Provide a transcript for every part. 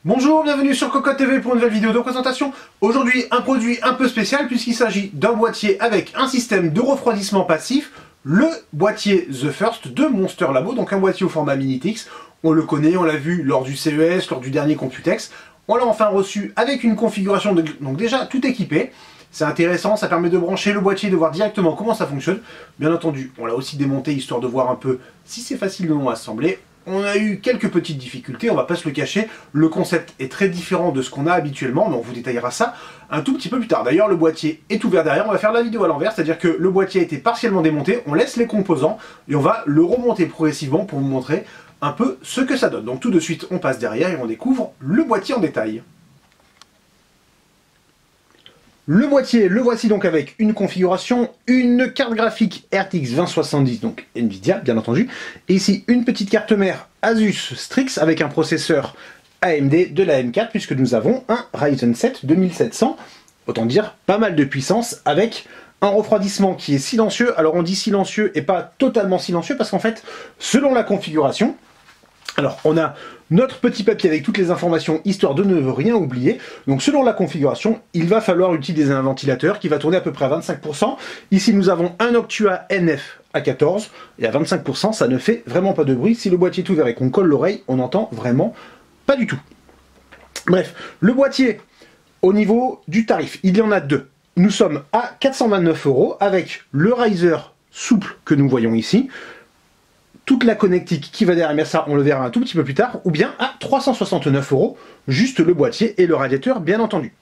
Bonjour, bienvenue sur Cocotte TV pour une nouvelle vidéo de présentation. Aujourd'hui, un produit un peu spécial puisqu'il s'agit d'un boîtier avec un système de refroidissement passif, le boîtier The First de Monster Labo, donc un boîtier au format Minitix. On le connaît, on l'a vu lors du CES, lors du dernier Computex. On l'a enfin reçu avec une configuration, donc déjà tout équipé. C'est intéressant, ça permet de brancher le boîtier, de voir directement comment ça fonctionne. Bien entendu, on l'a aussi démonté histoire de voir un peu si c'est facile ou non à assembler. On a eu quelques petites difficultés, on va pas se le cacher. Le concept est très différent de ce qu'on a habituellement, mais on vous détaillera ça un tout petit peu plus tard. D'ailleurs, le boîtier est ouvert derrière, on va faire la vidéo à l'envers, c'est-à-dire que le boîtier a été partiellement démonté, on laisse les composants et on va le remonter progressivement pour vous montrer un peu ce que ça donne. Donc tout de suite, on passe derrière et on découvre le boîtier en détail. Le boîtier, le voici donc avec une configuration, une carte graphique RTX 2070, donc Nvidia bien entendu, et ici une petite carte mère Asus Strix avec un processeur AMD de la M4 puisque nous avons un Ryzen 7 2700, autant dire pas mal de puissance avec un refroidissement qui est silencieux. Alors on dit silencieux et pas totalement silencieux parce qu'en fait, selon la configuration, alors on a notre petit papier avec toutes les informations, histoire de ne rien oublier. Donc selon la configuration, il va falloir utiliser un ventilateur qui va tourner à peu près à 25%. Ici nous avons un Noctua NF à 14, et à 25%, ça ne fait vraiment pas de bruit. Si le boîtier est ouvert et qu'on colle l'oreille, on n'entend vraiment pas du tout. Bref, le boîtier, au niveau du tarif, il y en a deux. Nous sommes à 429 € avec le riser souple que nous voyons ici, toute la connectique qui va derrière, mais ça on le verra un tout petit peu plus tard, ou bien à 369 €, juste le boîtier et le radiateur bien entendu.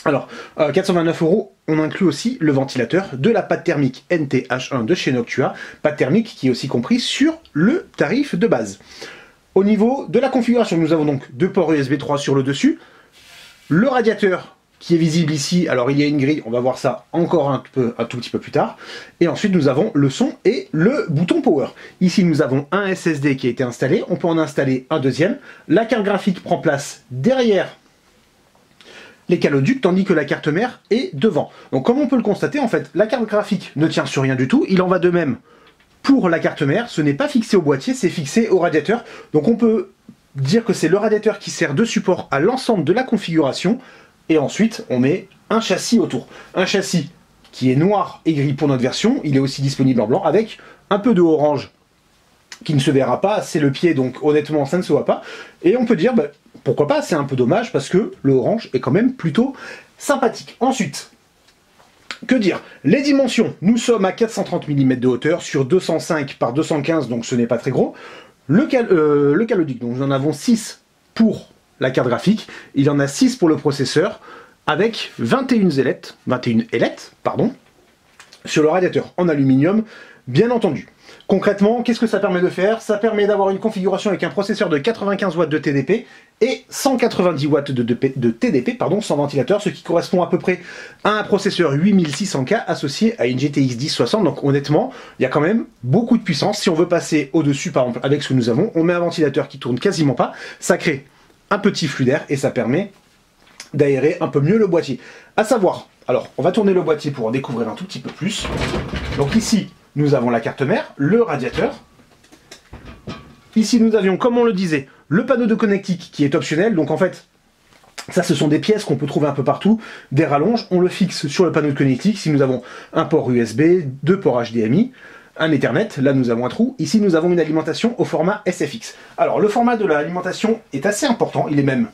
Alors, 429 €, on inclut aussi le ventilateur de la pâte thermique NTH1 de chez Noctua, pâte thermique qui est aussi compris sur le tarif de base. Au niveau de la configuration, nous avons donc deux ports USB 3 sur le dessus, le radiateur qui est visible ici, alors il y a une grille, on va voir ça encore un tout petit peu plus tard, et ensuite nous avons le son et le bouton power. Ici nous avons un SSD qui a été installé, on peut en installer un deuxième, la carte graphique prend place derrière les caloducs, tandis que la carte mère est devant. Donc comme on peut le constater, en fait, la carte graphique ne tient sur rien du tout, il en va de même pour la carte mère, ce n'est pas fixé au boîtier, c'est fixé au radiateur, donc on peut dire que c'est le radiateur qui sert de support à l'ensemble de la configuration. Et ensuite, on met un châssis autour. Un châssis qui est noir et gris pour notre version. Il est aussi disponible en blanc avec un peu de orange qui ne se verra pas. C'est le pied, donc honnêtement, ça ne se voit pas. Et on peut dire, bah, pourquoi pas, c'est un peu dommage parce que le orange est quand même plutôt sympathique. Ensuite, que dire? Les dimensions. Nous sommes à 430 mm de hauteur sur 205 par 215, donc ce n'est pas très gros. Le caloduc, donc nous en avons 6 pour la carte graphique, il y en a 6 pour le processeur, avec 21 ailettes, sur le radiateur en aluminium, bien entendu. Concrètement, qu'est-ce que ça permet de faire? Ça permet d'avoir une configuration avec un processeur de 95 watts de TDP et 190 watts de TDP, sans ventilateur, ce qui correspond à peu près à un processeur 8600K associé à une GTX 1060. Donc honnêtement, il y a quand même beaucoup de puissance. Si on veut passer au-dessus, par exemple, avec ce que nous avons, on met un ventilateur qui tourne quasiment pas, ça crée un petit flux d'air et ça permet d'aérer un peu mieux le boîtier. À savoir, alors on va tourner le boîtier pour en découvrir un tout petit peu plus. Donc ici, nous avons la carte mère, le radiateur. Ici, nous avions, comme on le disait, le panneau de connectique qui est optionnel. Donc en fait, ça ce sont des pièces qu'on peut trouver un peu partout, des rallonges. On le fixe sur le panneau de connectique. Ici, nous avons un port USB, deux ports HDMI, un Ethernet, là nous avons un trou, ici nous avons une alimentation au format SFX. Alors le format de l'alimentation est assez important, il est même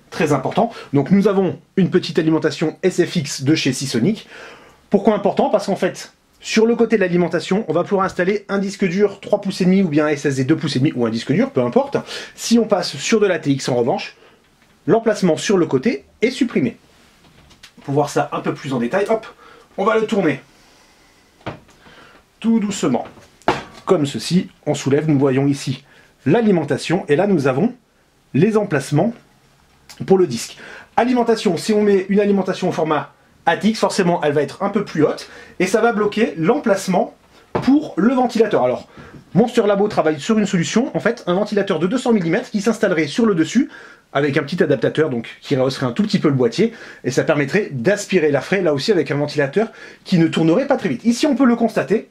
très important. Donc nous avons une petite alimentation SFX de chez Seasonic. Pourquoi important? Parce qu'en fait, sur le côté de l'alimentation, on va pouvoir installer un disque dur 3 pouces et demi ou bien un SSD 2 pouces et demi ou un disque dur, peu importe. Si on passe sur de l'ATX en revanche, l'emplacement sur le côté est supprimé. Pour voir ça un peu plus en détail, hop, on va le tourner tout doucement, comme ceci, on soulève, nous voyons ici l'alimentation, et là nous avons les emplacements pour le disque. Alimentation, si on met une alimentation au format ATX, forcément elle va être un peu plus haute, et ça va bloquer l'emplacement pour le ventilateur. Alors, Monster Labo travaille sur une solution, en fait, un ventilateur de 200 mm qui s'installerait sur le dessus, avec un petit adaptateur donc qui rehausserait un tout petit peu le boîtier, et ça permettrait d'aspirer l'air frais, là aussi avec un ventilateur qui ne tournerait pas très vite. Ici on peut le constater,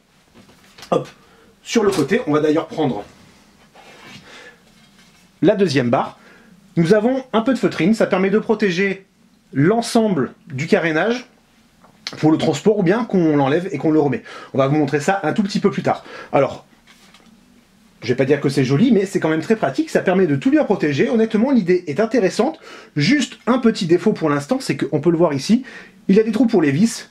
hop, sur le côté, on va d'ailleurs prendre la deuxième barre. Nous avons un peu de feutrine, ça permet de protéger l'ensemble du carénage pour le transport ou bien qu'on l'enlève et qu'on le remet. On va vous montrer ça un tout petit peu plus tard. Alors, je vais pas dire que c'est joli, mais c'est quand même très pratique, ça permet de tout bien protéger. Honnêtement, l'idée est intéressante. Juste un petit défaut pour l'instant, c'est qu'on peut le voir ici, il y a des trous pour les vis,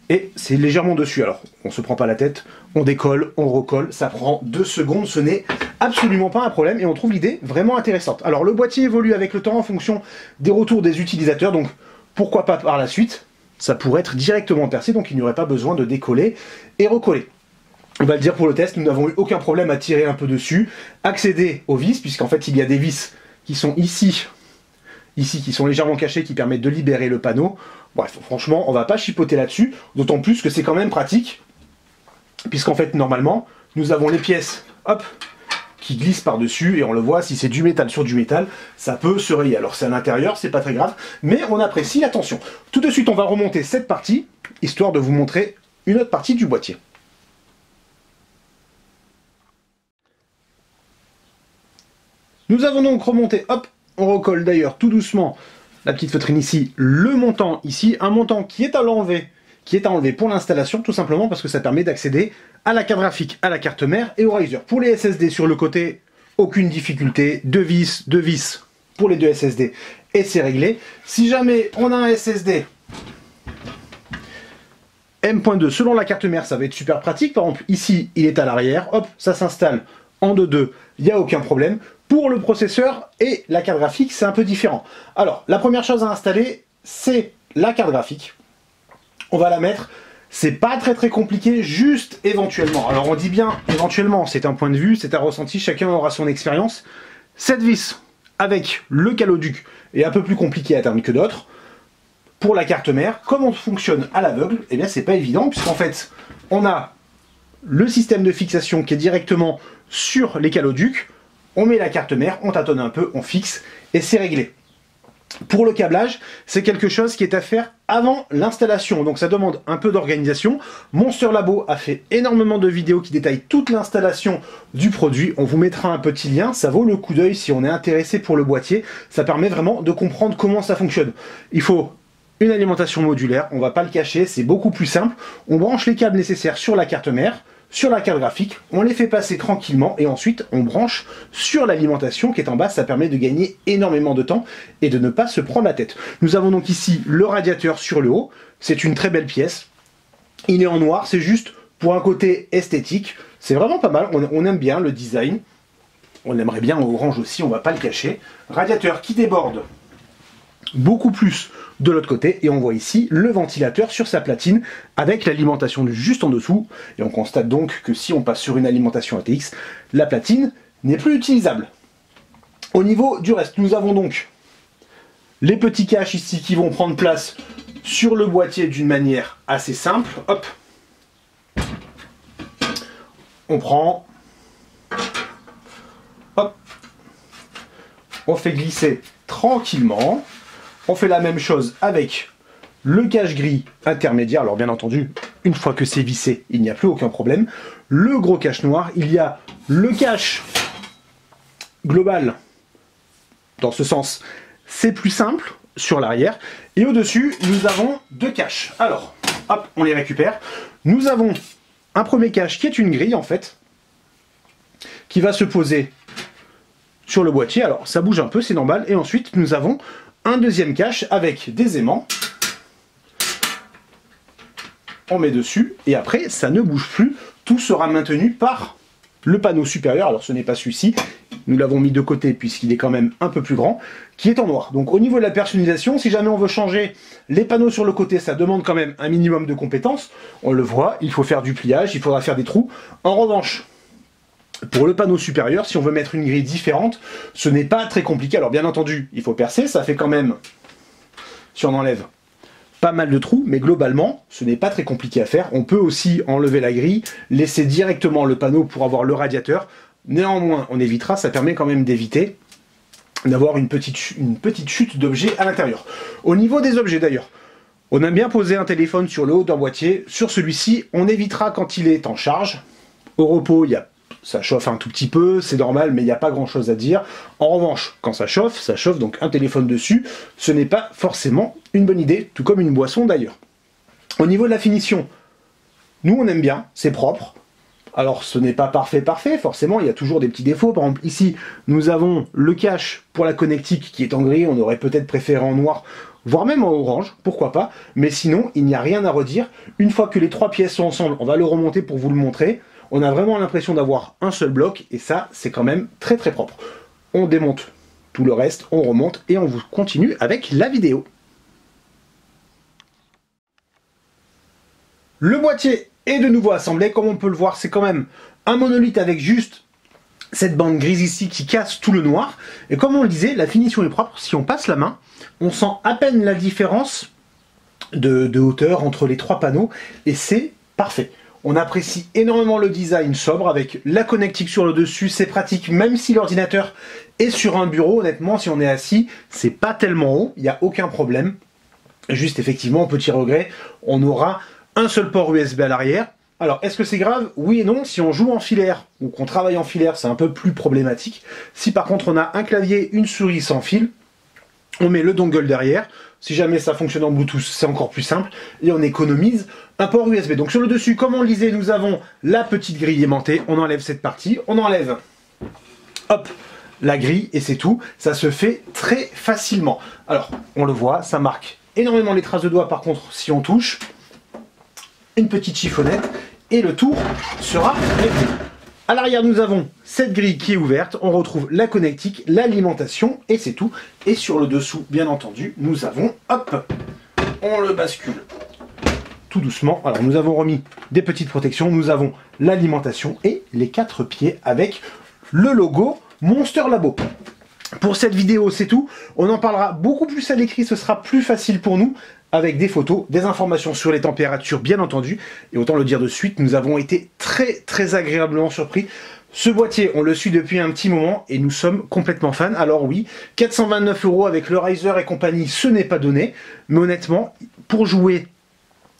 et c'est légèrement dessus. Alors, on se prend pas la tête, on décolle, on recolle, ça prend 2 secondes, ce n'est absolument pas un problème, et on trouve l'idée vraiment intéressante. Alors, le boîtier évolue avec le temps en fonction des retours des utilisateurs, donc pourquoi pas par la suite, ça pourrait être directement percé, donc il n'y aurait pas besoin de décoller et recoller. On va le dire pour le test, nous n'avons eu aucun problème à tirer un peu dessus, accéder aux vis, puisqu'en fait il y a des vis qui sont ici, qui sont légèrement cachées, qui permettent de libérer le panneau. Bref, franchement, on va pas chipoter là-dessus, d'autant plus que c'est quand même pratique, puisqu'en fait, normalement, nous avons les pièces, hop, qui glissent par-dessus, et on le voit, si c'est du métal sur du métal, ça peut se rayer. Alors c'est à l'intérieur, c'est pas très grave, mais on apprécie la tension. Tout de suite, on va remonter cette partie, histoire de vous montrer une autre partie du boîtier. Nous avons donc remonté, hop, on recolle d'ailleurs tout doucement la petite feutrine ici, le montant ici, un montant qui est à enlever pour l'installation, tout simplement parce que ça permet d'accéder à la carte graphique, à la carte mère et au riser. Pour les SSD sur le côté, aucune difficulté, deux vis pour les deux SSD et c'est réglé. Si jamais on a un SSD M.2 selon la carte mère, ça va être super pratique. Par exemple, ici, il est à l'arrière, hop, ça s'installe en 2.2, il n'y a aucun problème. Pour le processeur et la carte graphique, c'est un peu différent. Alors, la première chose à installer, c'est la carte graphique. On va la mettre, c'est pas très compliqué, juste éventuellement. Alors on dit bien éventuellement, c'est un point de vue, c'est un ressenti, chacun aura son expérience. Cette vis avec le caloduc est un peu plus compliqué à atteindre que d'autres. Pour la carte mère, comme on fonctionne à l'aveugle, eh bien c'est pas évident, puisqu'en fait, on a le système de fixation qui est directement sur les caloducs. On met la carte mère, on tâtonne un peu, on fixe et c'est réglé. Pour le câblage, c'est quelque chose qui est à faire avant l'installation, donc ça demande un peu d'organisation. Monster Labo a fait énormément de vidéos qui détaillent toute l'installation du produit. On vous mettra un petit lien, ça vaut le coup d'œil si on est intéressé pour le boîtier. Ça permet vraiment de comprendre comment ça fonctionne. Il faut une alimentation modulaire, on va pas le cacher, c'est beaucoup plus simple. On branche les câbles nécessaires sur la carte mère, sur la carte graphique, on les fait passer tranquillement et ensuite on branche sur l'alimentation qui est en bas, ça permet de gagner énormément de temps et de ne pas se prendre la tête. Nous avons donc ici le radiateur sur le haut, c'est une très belle pièce, il est en noir, c'est juste pour un côté esthétique, c'est vraiment pas mal, on aime bien le design, on aimerait bien en orange aussi, on va pas le cacher. Radiateur qui déborde beaucoup plus de l'autre côté et on voit ici le ventilateur sur sa platine avec l'alimentation juste en dessous et on constate donc que si on passe sur une alimentation ATX, la platine n'est plus utilisable. Au niveau du reste, nous avons donc les petits caches ici qui vont prendre place sur le boîtier d'une manière assez simple. Hop, on prend, hop, on fait glisser tranquillement. On fait la même chose avec le cache gris intermédiaire. Alors bien entendu, une fois que c'est vissé, il n'y a plus aucun problème. Le gros cache noir, il y a le cache global. Dans ce sens, c'est plus simple sur l'arrière. Et au-dessus, nous avons deux caches. Alors, hop, on les récupère. Nous avons un premier cache qui est une grille en fait, qui va se poser sur le boîtier. Alors ça bouge un peu, c'est normal. Et ensuite, nous avons un deuxième cache avec des aimants. On met dessus et après ça ne bouge plus. Tout sera maintenu par le panneau supérieur. Alors ce n'est pas celui-ci. Nous l'avons mis de côté puisqu'il est quand même un peu plus grand, qui est en noir. Donc au niveau de la personnalisation, si jamais on veut changer les panneaux sur le côté, ça demande quand même un minimum de compétences. On le voit, il faut faire du pliage, il faudra faire des trous. En revanche, pour le panneau supérieur, si on veut mettre une grille différente, ce n'est pas très compliqué. Alors bien entendu, il faut percer, ça fait quand même, si on enlève, pas mal de trous, mais globalement, ce n'est pas très compliqué à faire. On peut aussi enlever la grille, laisser directement le panneau pour avoir le radiateur. Néanmoins, on évitera, ça permet quand même d'éviter d'avoir une petite chute d'objets à l'intérieur. Au niveau des objets d'ailleurs, on aime bien poser un téléphone sur le haut d'un boîtier. Sur celui-ci, on évitera quand il est en charge. Au repos, il y a ça chauffe un tout petit peu, c'est normal, mais il n'y a pas grand chose à dire. En revanche, quand ça chauffe, donc un téléphone dessus, ce n'est pas forcément une bonne idée, tout comme une boisson d'ailleurs. Au niveau de la finition, nous on aime bien, c'est propre. Alors ce n'est pas parfait, forcément, il y a toujours des petits défauts. Par exemple, ici, nous avons le cache pour la connectique qui est en gris, on aurait peut-être préféré en noir, voire même en orange, pourquoi pas. Mais sinon, il n'y a rien à redire. Une fois que les trois pièces sont ensemble, on va le remonter pour vous le montrer. On a vraiment l'impression d'avoir un seul bloc, et ça, c'est quand même très très propre. On démonte tout le reste, on remonte, et on vous continue avec la vidéo. Le boîtier est de nouveau assemblé, comme on peut le voir, c'est quand même un monolithe avec juste cette bande grise ici qui casse tout le noir. Et comme on le disait, la finition est propre. Si on passe la main, on sent à peine la différence de hauteur entre les trois panneaux, et c'est parfait. On apprécie énormément le design sobre avec la connectique sur le dessus, c'est pratique même si l'ordinateur est sur un bureau. Honnêtement, si on est assis, c'est pas tellement haut, il n'y a aucun problème. Juste effectivement, petit regret, on aura un seul port USB à l'arrière. Alors, est-ce que c'est grave? Oui et non. Si on joue en filaire ou qu'on travaille en filaire, c'est un peu plus problématique. Si par contre on a un clavier, une souris sans fil, on met le dongle derrière. Si jamais ça fonctionne en Bluetooth, c'est encore plus simple. Et on économise un port USB. Donc sur le dessus, comme on le disait, nous avons la petite grille aimantée. On enlève cette partie. On enlève, hop, la grille et c'est tout. Ça se fait très facilement. Alors, on le voit, ça marque énormément les traces de doigts. Par contre, si on touche, une petite chiffonnette et le tour sera réglé. À l'arrière, nous avons cette grille qui est ouverte. On retrouve la connectique, l'alimentation et c'est tout. Et sur le dessous, bien entendu, nous avons, hop, on le bascule tout doucement. Alors, nous avons remis des petites protections. Nous avons l'alimentation et les 4 pieds avec le logo Monster Labo. Pour cette vidéo, c'est tout. On en parlera beaucoup plus à l'écrit. Ce sera plus facile pour nous, avec des photos, des informations sur les températures bien entendu, et autant le dire de suite, nous avons été très agréablement surpris. Ce boîtier, on le suit depuis un petit moment et nous sommes complètement fans. Alors oui, 429 € avec le Riser et compagnie, ce n'est pas donné, mais honnêtement, pour jouer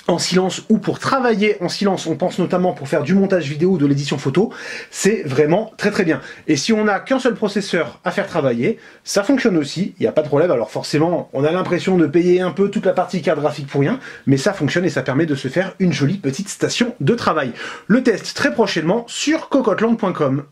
en silence ou pour travailler en silence, on pense notamment pour faire du montage vidéo ou de l'édition photo, c'est vraiment très bien. Et si on n'a qu'un seul processeur à faire travailler, ça fonctionne aussi, il n'y a pas de problème. Alors forcément, on a l'impression de payer un peu toute la partie carte graphique pour rien, mais ça fonctionne et ça permet de se faire une jolie petite station de travail. Le test très prochainement sur cocotland.com.